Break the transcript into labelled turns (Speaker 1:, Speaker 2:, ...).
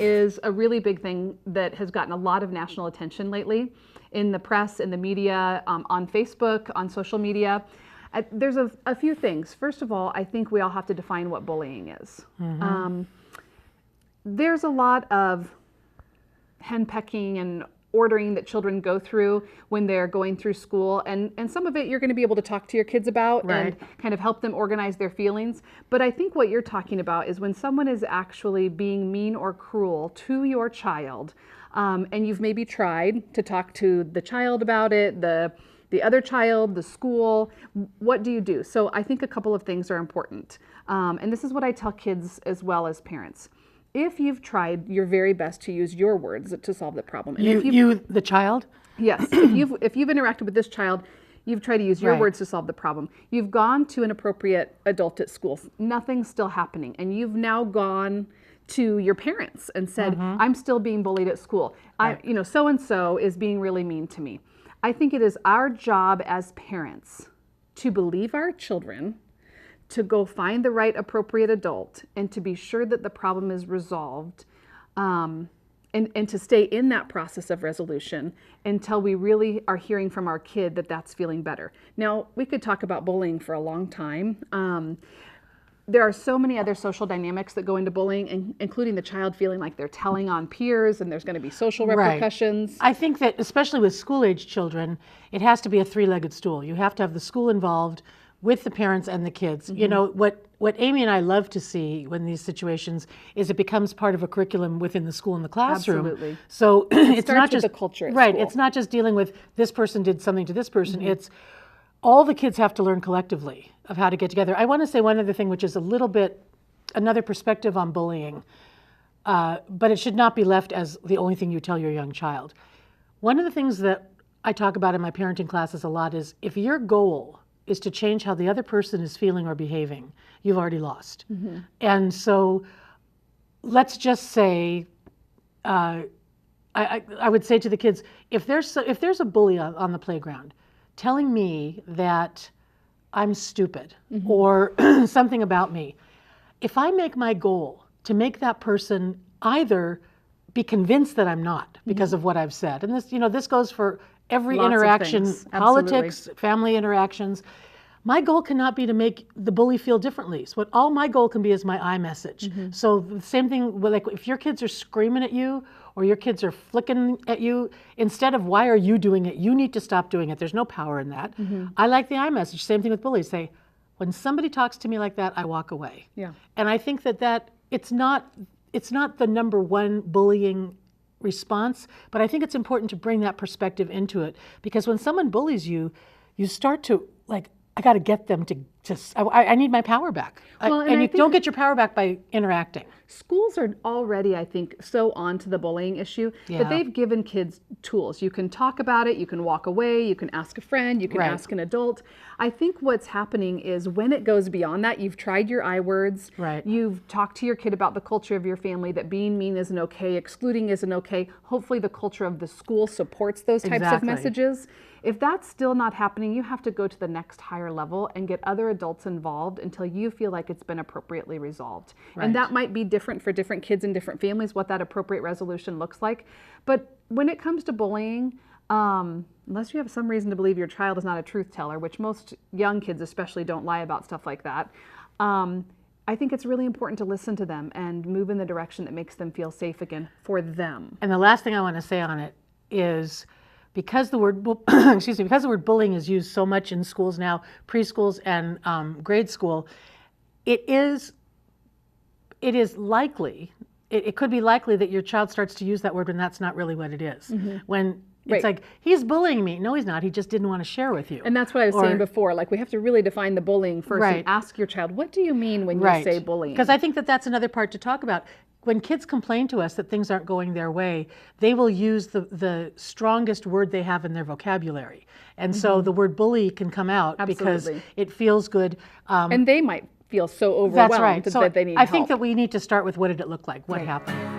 Speaker 1: is a really big thing that has gotten a lot of national attention lately in the press, in the media, on Facebook, on social media. There's a few things. First of all, I think we all have to define what bullying is. There's a lot of henpecking and ordering that children go through when they're going through school, and some of it you're going to be able to talk to your kids about and kind of help them organize their feelings. But I think what you're talking about is when someone is actually being mean or cruel to your child, and you've maybe tried to talk to the child about it, the other child, the school, what do you do? So I think a couple of things are important. And this is what I tell kids as well as parents. If you've tried your very best to use your words to solve the problem. And
Speaker 2: you, the child?
Speaker 1: Yes. if you've interacted with this child, you've tried to use your words to solve the problem. You've gone to an appropriate adult at school. Nothing's still happening. And you've now gone to your parents and said, I'm still being bullied at school. So-and-so is being really mean to me. I think it is our job as parents to believe our children, to go find the right appropriate adult, and to be sure that the problem is resolved, and to stay in that process of resolution until we really are hearing from our kid that that's feeling better. Now, we could talk about bullying for a long time. There are so many other social dynamics that go into bullying, including the child feeling like they're telling on peers and there's going to be social repercussions.
Speaker 2: I think that especially with school-age children, it has to be a three-legged stool. You have to have the school involved with the parents and the kids. You know, what Amy and I love to see when these situations is it becomes part of a curriculum within the school and the classroom.
Speaker 1: Absolutely.
Speaker 2: So it's not just
Speaker 1: the culture at
Speaker 2: school.
Speaker 1: It's
Speaker 2: not just dealing with this person did something to this person. It's all the kids have to learn collectively of how to get together. I want to say one other thing, which is a little bit another perspective on bullying, but it should not be left as the only thing you tell your young child. One of the things that I talk about in my parenting classes a lot is if your goal is to change how the other person is feeling or behaving, you've already lost. And so let's just say, I would say to the kids, if there's a bully on the playground telling me that I'm stupid or something about me, if I make my goal to make that person either be convinced that I'm not because of what I've said, and this goes for every interaction, politics, family interactions. My goal cannot be to make the bully feel differently. So all my goal can be is my I message. So the same thing, like if your kids are screaming at you or your kids are flicking at you, instead of why are you doing it, you need to stop doing it. There's no power in that. I like the I message. Same thing with bullies. Say, when somebody talks to me like that, I walk away. And I think that it's not the number one bullying response, but I think it's important to bring that perspective into it, because when someone bullies you, you start to like, I got to get them to just, I need my power back. And you don't get your power back by interacting.
Speaker 1: Schools are already, I think, so on to the bullying issue that they've given kids tools. You can talk about it, you can walk away, you can ask a friend, you can ask an adult. I think what's happening is when it goes beyond that, you've tried your I words, you've talked to your kid about the culture of your family, that being mean isn't okay, excluding isn't okay. Hopefully the culture of the school supports those types of messages. If that's still not happening, you have to go to the next higher level and get other adults involved until you feel like it's been appropriately resolved. And that might be different for different kids in different families, what that appropriate resolution looks like. But when it comes to bullying, unless you have some reason to believe your child is not a truth teller, which most young kids especially don't lie about stuff like that, I think it's really important to listen to them and move in the direction that makes them feel safe again for them.
Speaker 2: And the last thing I want to say on it is, because the word because the word bullying is used so much in schools now, preschools and grade school, it could be likely that your child starts to use that word when that's not really what it is. When it's like, he's bullying me. No, he's not. He just didn't want to share with you.
Speaker 1: And that's what I was saying before. Like, we have to really define the bullying first and ask your child, what do you mean when you say bullying?
Speaker 2: Because I think that that's another part to talk about. When kids complain to us that things aren't going their way, they will use the strongest word they have in their vocabulary. And so the word bully can come out because it feels good.
Speaker 1: And they might feel so overwhelmed that they need help.
Speaker 2: I think that we need to start with, what did it look like? What happened?